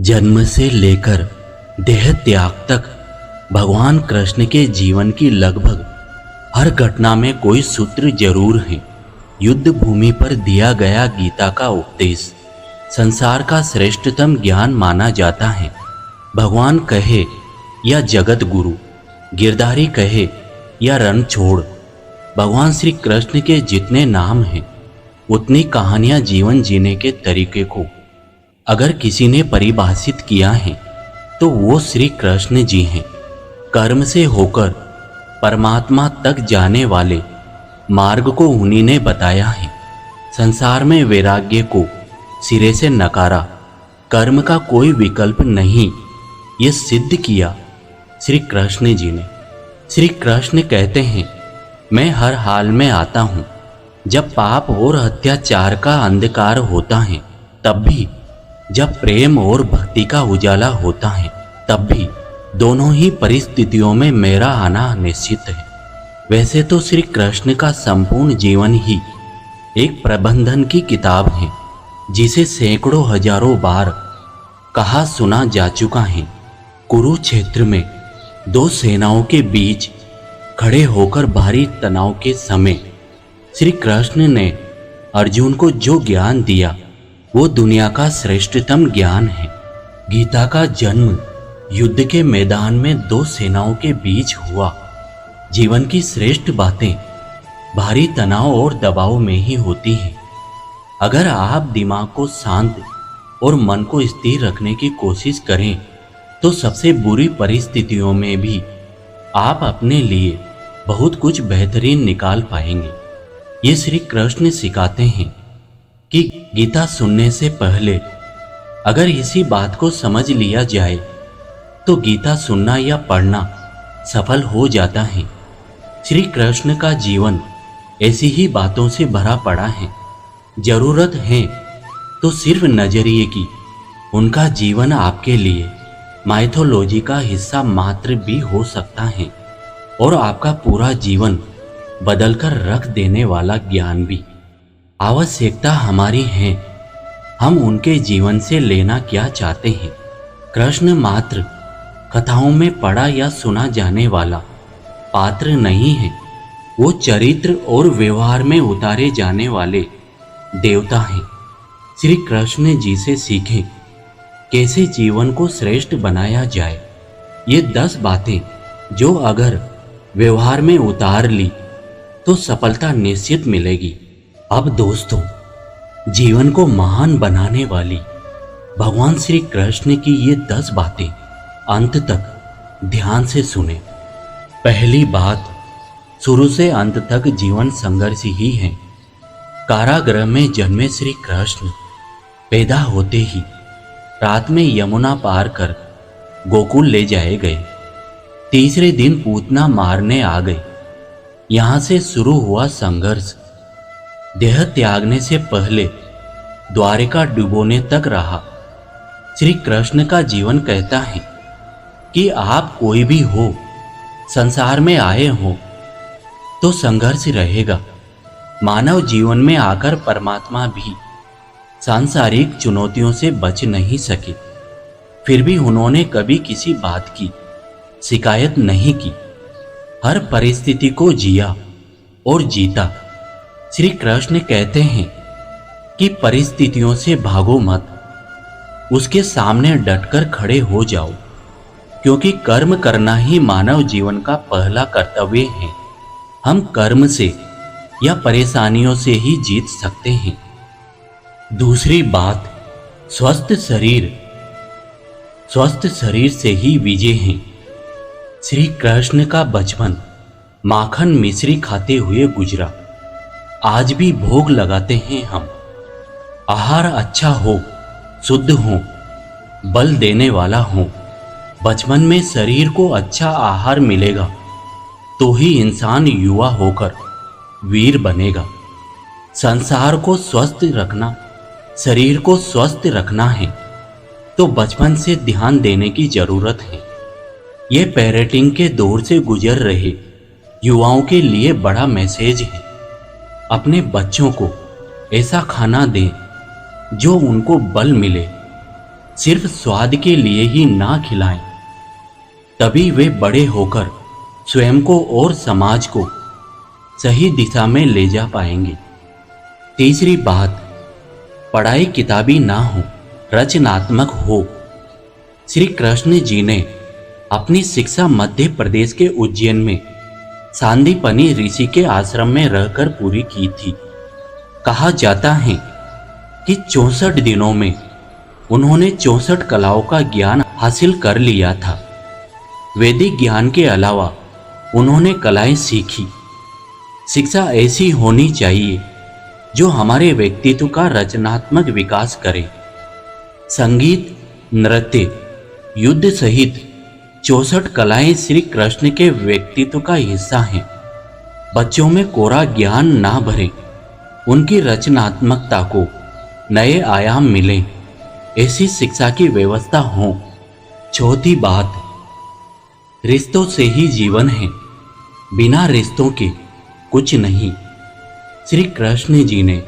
जन्म से लेकर देह त्याग तक भगवान कृष्ण के जीवन की लगभग हर घटना में कोई सूत्र जरूर है। युद्ध भूमि पर दिया गया गीता का उपदेश संसार का श्रेष्ठतम ज्ञान माना जाता है। भगवान कहे या जगत गुरु, गिरधारी कहे या रणछोड़, भगवान श्री कृष्ण के जितने नाम हैं उतनी कहानियां जीवन जीने के तरीके को अगर किसी ने परिभाषित किया है तो वो श्री कृष्ण जी हैं। कर्म से होकर परमात्मा तक जाने वाले मार्ग को उन्हीं ने बताया है। संसार में वैराग्य को सिरे से नकारा, कर्म का कोई विकल्प नहीं, ये सिद्ध किया श्री कृष्ण जी ने। श्री कृष्ण कहते हैं, मैं हर हाल में आता हूँ। जब पाप और अत्याचार का अंधकार होता है तब भी, जब प्रेम और भक्ति का उजाला होता है तब भी, दोनों ही परिस्थितियों में मेरा आना निश्चित है। वैसे तो श्री कृष्ण का संपूर्ण जीवन ही एक प्रबंधन की किताब है जिसे सैकड़ों हजारों बार कहा सुना जा चुका है। कुरुक्षेत्र में दो सेनाओं के बीच खड़े होकर भारी तनाव के समय श्री कृष्ण ने अर्जुन को जो ज्ञान दिया वो दुनिया का श्रेष्ठतम ज्ञान है। गीता का जन्म युद्ध के मैदान में दो सेनाओं के बीच हुआ। जीवन की श्रेष्ठ बातें भारी तनाव और दबाव में ही होती हैं। अगर आप दिमाग को शांत और मन को स्थिर रखने की कोशिश करें तो सबसे बुरी परिस्थितियों में भी आप अपने लिए बहुत कुछ बेहतरीन निकाल पाएंगे। ये श्री कृष्ण सिखाते हैं कि गीता सुनने से पहले अगर इसी बात को समझ लिया जाए तो गीता सुनना या पढ़ना सफल हो जाता है। श्री कृष्ण का जीवन ऐसी ही बातों से भरा पड़ा है। जरूरत है तो सिर्फ नजरिए की। उनका जीवन आपके लिए माइथोलॉजी का हिस्सा मात्र भी हो सकता है और आपका पूरा जीवन बदलकर रख देने वाला ज्ञान भी। आवश्यकता हमारी है, हम उनके जीवन से लेना क्या चाहते हैं। कृष्ण मात्र कथाओं में पढ़ा या सुना जाने वाला पात्र नहीं है, वो चरित्र और व्यवहार में उतारे जाने वाले देवता हैं। श्री कृष्ण जी से सीखें कैसे जीवन को श्रेष्ठ बनाया जाए। ये 10 बातें जो अगर व्यवहार में उतार ली तो सफलता निश्चित मिलेगी। अब दोस्तों, जीवन को महान बनाने वाली भगवान श्री कृष्ण की ये 10 बातें अंत तक ध्यान से सुने। पहली बात, शुरू से अंत तक जीवन संघर्ष ही है। कारागृह में जन्मे श्री कृष्ण पैदा होते ही रात में यमुना पार कर गोकुल ले जाए गए। तीसरे दिन पूतना मारने आ गए। यहां से शुरू हुआ संघर्ष देह त्यागने से पहले द्वारिका डुबोने तक रहा। श्री कृष्ण का जीवन कहता है कि आप कोई भी हो, संसार में आए हो तो संघर्ष रहेगा। मानव जीवन में आकर परमात्मा भी सांसारिक चुनौतियों से बच नहीं सके, फिर भी उन्होंने कभी किसी बात की शिकायत नहीं की। हर परिस्थिति को जिया और जीता। श्री कृष्ण कहते हैं कि परिस्थितियों से भागो मत, उसके सामने डटकर खड़े हो जाओ, क्योंकि कर्म करना ही मानव जीवन का पहला कर्तव्य है। हम कर्म से या परेशानियों से ही जीत सकते हैं। दूसरी बात, स्वस्थ शरीर से ही विजय है। श्री कृष्ण का बचपन माखन मिश्री खाते हुए गुजरा। आज भी भोग लगाते हैं हम। आहार अच्छा हो, शुद्ध हो, बल देने वाला हो। बचपन में शरीर को अच्छा आहार मिलेगा तो ही इंसान युवा होकर वीर बनेगा। संसार को स्वस्थ रखना, शरीर को स्वस्थ रखना है तो बचपन से ध्यान देने की जरूरत है। ये पेरेंटिंग के दौर से गुजर रहे युवाओं के लिए बड़ा मैसेज है। अपने बच्चों को ऐसा खाना दें जो उनको बल मिले, सिर्फ स्वाद के लिए ही ना खिलाएं, तभी वे बड़े होकर स्वयं को और समाज को सही दिशा में ले जा पाएंगे। तीसरी बात, पढ़ाई किताबी ना हो, रचनात्मक हो। श्री कृष्ण जी ने अपनी शिक्षा मध्य प्रदेश के उज्जैन में सांदीपनी ऋषि के आश्रम में रहकर पूरी की थी। कहा जाता है कि 64 दिनों में उन्होंने 64 कलाओं का ज्ञान हासिल कर लिया था। वैदिक ज्ञान के अलावा उन्होंने कलाएं सीखी। शिक्षा ऐसी होनी चाहिए जो हमारे व्यक्तित्व का रचनात्मक विकास करे। संगीत, नृत्य, युद्ध सहित 64 कलाएं श्री कृष्ण के व्यक्तित्व का हिस्सा हैं। बच्चों में कोरा ज्ञान ना भरे, उनकी रचनात्मकता को नए आयाम मिले, ऐसी शिक्षा की व्यवस्था हो। चौथी बात, रिश्तों से ही जीवन है, बिना रिश्तों के कुछ नहीं। श्री कृष्ण जी ने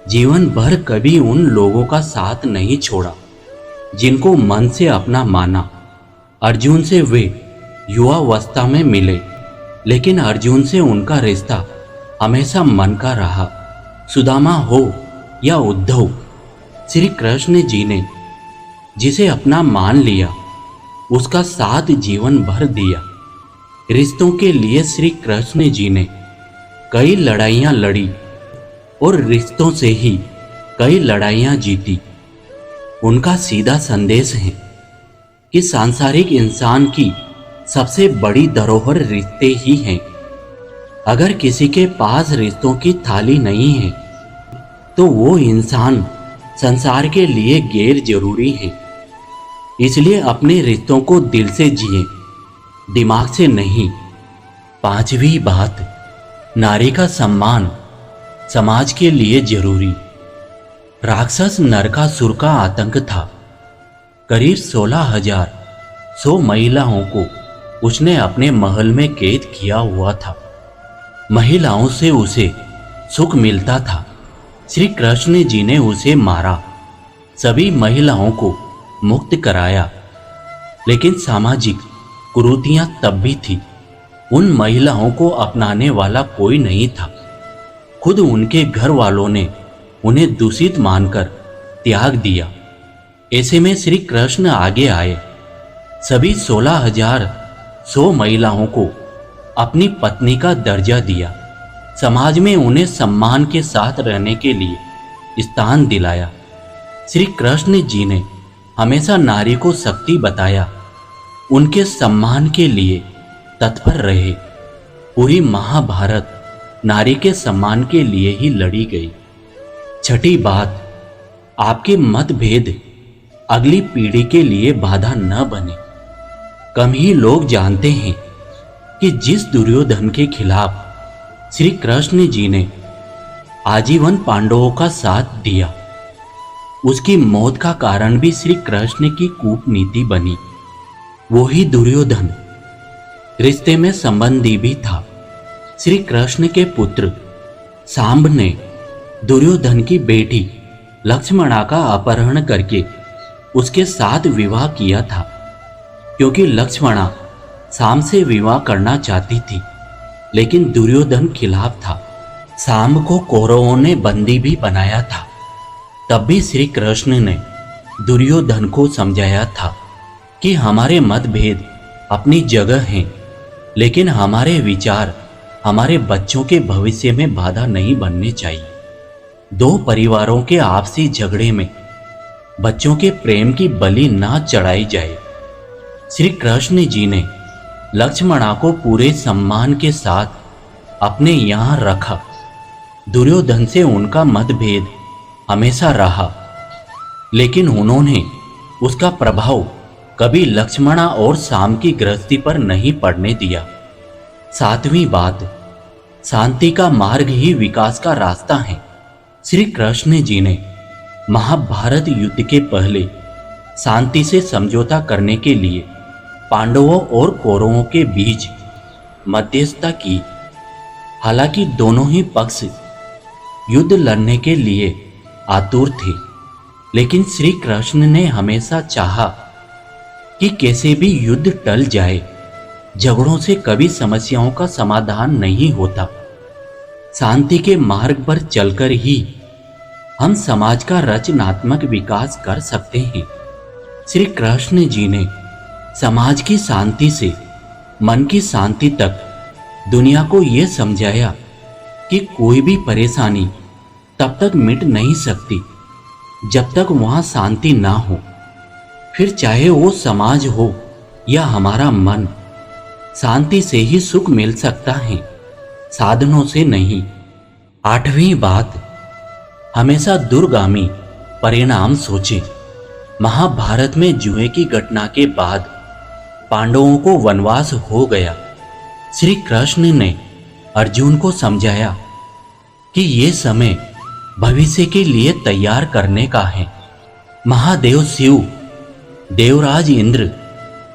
जीवन भर कभी उन लोगों का साथ नहीं छोड़ा जिनको मन से अपना माना। अर्जुन से वे युवावस्था में मिले, लेकिन अर्जुन से उनका रिश्ता हमेशा मन का रहा। सुदामा हो या उद्धव, श्री कृष्ण जी ने जिसे अपना मान लिया उसका साथ जीवन भर दिया। रिश्तों के लिए श्री कृष्ण जी ने कई लड़ाइयाँ लड़ी और रिश्तों से ही कई लड़ाइयाँ जीती। उनका सीधा संदेश है कि सांसारिक इंसान की सबसे बड़ी धरोहर रिश्ते ही हैं। अगर किसी के पास रिश्तों की थाली नहीं है तो वो इंसान संसार के लिए गैर जरूरी है। इसलिए अपने रिश्तों को दिल से जिए, दिमाग से नहीं। पांचवी बात, नारी का सम्मान समाज के लिए जरूरी। राक्षस नरकासुर का आतंक था। करीब 16,100 महिलाओं को उसने अपने महल में कैद किया हुआ था। महिलाओं से उसे सुख मिलता था। श्री कृष्ण जी ने उसे मारा, सभी महिलाओं को मुक्त कराया, लेकिन सामाजिक कुरीतियां तब भी थी। उन महिलाओं को अपनाने वाला कोई नहीं था। खुद उनके घर वालों ने उन्हें दूषित मानकर त्याग दिया। ऐसे में श्री कृष्ण आगे आए, सभी 16,100 महिलाओं को अपनी पत्नी का दर्जा दिया, समाज में उन्हें सम्मान के साथ रहने के लिए स्थान दिलाया। श्री कृष्ण जी ने हमेशा नारी को शक्ति बताया, उनके सम्मान के लिए तत्पर रहे। पूरी महाभारत नारी के सम्मान के लिए ही लड़ी गई। छठी बात, आपके मतभेद अगली पीढ़ी के लिए बाधा न बने। कम ही लोग जानते हैं कि जिस दुर्योधन के खिलाफ श्री कृष्ण जी ने आजीवन पांडवों का साथ दिया, उसकी मौत का कारण भी श्री कृष्ण की कूटनीति बनी। वही दुर्योधन रिश्ते में संबंधी भी था। श्री कृष्ण के पुत्र सांब ने दुर्योधन की बेटी लक्ष्मणा का अपहरण करके उसके साथ विवाह किया था, क्योंकि लक्ष्मणा सांब से विवाह करना चाहती थी, लेकिन दुर्योधन खिलाफ था। सांब को कौरवों ने बंदी भी बनाया था। तब भी श्री कृष्ण ने दुर्योधन को समझाया था कि हमारे मतभेद अपनी जगह हैं, लेकिन हमारे विचार हमारे बच्चों के भविष्य में बाधा नहीं बनने चाहिए। दो परिवारों के आपसी झगड़े में बच्चों के प्रेम की बलि ना चढ़ाई जाए। श्री कृष्ण जी ने लक्ष्मणा को पूरे सम्मान के साथ अपने यहाँ रखा। दुर्योधन से उनका मतभेद हमेशा रहा, लेकिन उन्होंने उसका प्रभाव कभी लक्ष्मणा और सांब की गृहस्थी पर नहीं पड़ने दिया। सातवीं बात, शांति का मार्ग ही विकास का रास्ता है। श्री कृष्ण जी ने महाभारत युद्ध के पहले शांति से समझौता करने के लिए पांडवों और कौरवों के बीच मध्यस्थता की। हालांकि दोनों ही पक्ष युद्ध लड़ने के लिए आतुर थे, लेकिन श्री कृष्ण ने हमेशा चाहा कि कैसे भी युद्ध टल जाए। झगड़ों से कभी समस्याओं का समाधान नहीं होता। शांति के मार्ग पर चलकर ही हम समाज का रचनात्मक विकास कर सकते हैं। श्री कृष्ण जी ने समाज की शांति से मन की शांति तक दुनिया को यह समझाया कि कोई भी परेशानी तब तक मिट नहीं सकती जब तक वहां शांति ना हो। फिर चाहे वो समाज हो या हमारा मन, शांति से ही सुख मिल सकता है, साधनों से नहीं। आठवीं बात, हमेशा दूरगामी परिणाम सोचें। महाभारत में जुए की घटना के बाद पांडवों को वनवास हो गया। श्री कृष्ण ने अर्जुन को समझाया कि ये समय भविष्य के लिए तैयार करने का है। महादेव शिव, देवराज इंद्र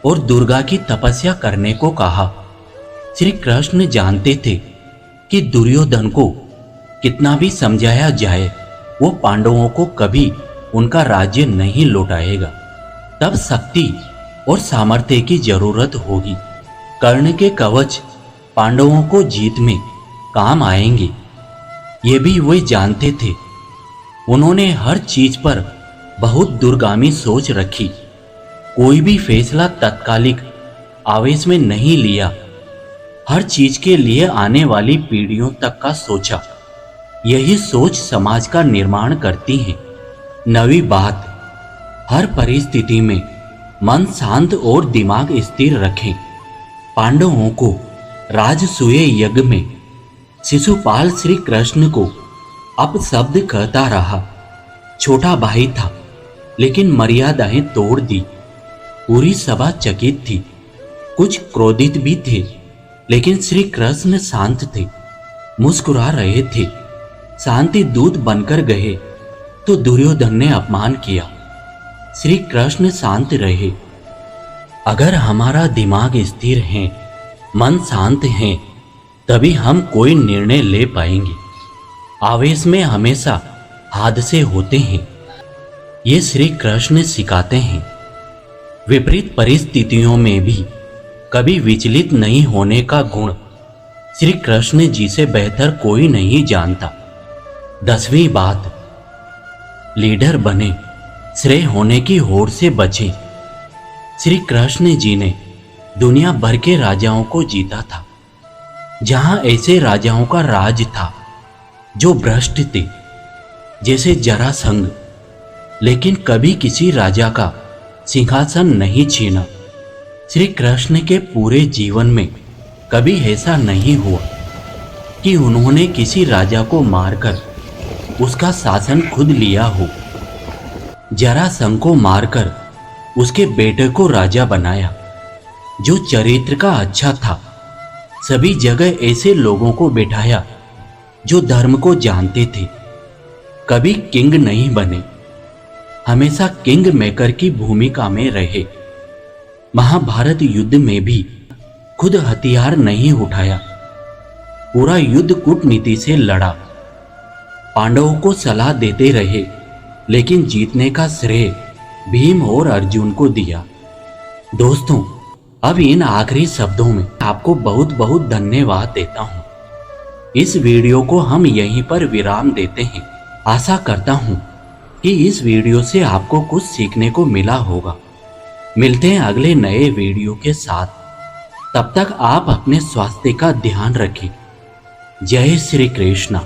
और दुर्गा की तपस्या करने को कहा। श्री कृष्ण जानते थे कि दुर्योधन को कितना भी समझाया जाए, वो पांडवों को कभी उनका राज्य नहीं लौटाएगा। तब शक्ति और सामर्थ्य की जरूरत होगी। कर्ण के कवच पांडवों को जीत में काम आएंगे, ये भी वे जानते थे। उन्होंने हर चीज पर बहुत दूरगामी सोच रखी। कोई भी फैसला तत्कालिक आवेश में नहीं लिया। हर चीज के लिए आने वाली पीढ़ियों तक का सोचा। यही सोच समाज का निर्माण करती है। नवी बात, हर परिस्थिति में मन शांत और दिमाग स्थिर रखें। पांडवों को राजसूय यज्ञ में शिशुपाल श्री कृष्ण को अपशब्द कहता रहा। छोटा भाई था, लेकिन मर्यादाएं तोड़ दी। पूरी सभा चकित थी, कुछ क्रोधित भी थे, लेकिन श्री कृष्ण शांत थे, मुस्कुरा रहे थे। शांति दूत बनकर गए तो दुर्योधन ने अपमान किया। श्री कृष्ण शांत रहे। अगर हमारा दिमाग स्थिर है, मन शांत है, तभी हम कोई निर्णय ले पाएंगे। आवेश में हमेशा हादसे होते हैं, ये श्री कृष्ण सिखाते हैं। विपरीत परिस्थितियों में भी कभी विचलित नहीं होने का गुण श्री कृष्ण जी से बेहतर कोई नहीं जानता। 10वीं बात, लीडर बने, श्रेय होने की होड़ से बचे। श्री कृष्ण जी ने दुनिया भर के राजाओं को जीता था। जहां ऐसे राजाओं का राज था जो भ्रष्ट थे, जैसे जरासंध, लेकिन कभी किसी राजा का सिंहासन नहीं छीना। श्री कृष्ण के पूरे जीवन में कभी ऐसा नहीं हुआ कि उन्होंने किसी राजा को मारकर उसका शासन खुद लिया हो। जरासंध को मारकर उसके बेटे को राजा बनाया, जो चरित्र का अच्छा था। सभी जगह ऐसे लोगों को बिठाया जो धर्म को जानते थे। कभी किंग नहीं बने, हमेशा किंग मेकर की भूमिका में रहे। महाभारत युद्ध में भी खुद हथियार नहीं उठाया, पूरा युद्ध कूटनीति से लड़ा। पांडवों को सलाह देते रहे, लेकिन जीतने का श्रेय भीम और अर्जुन को दिया। दोस्तों, अब इन आखिरी शब्दों में आपको बहुत बहुत धन्यवाद देता हूं। इस वीडियो को हम यहीं पर विराम देते हैं। आशा करता हूं कि इस वीडियो से आपको कुछ सीखने को मिला होगा। मिलते हैं अगले नए वीडियो के साथ। तब तक आप अपने स्वास्थ्य का ध्यान रखें। जय श्री कृष्ण।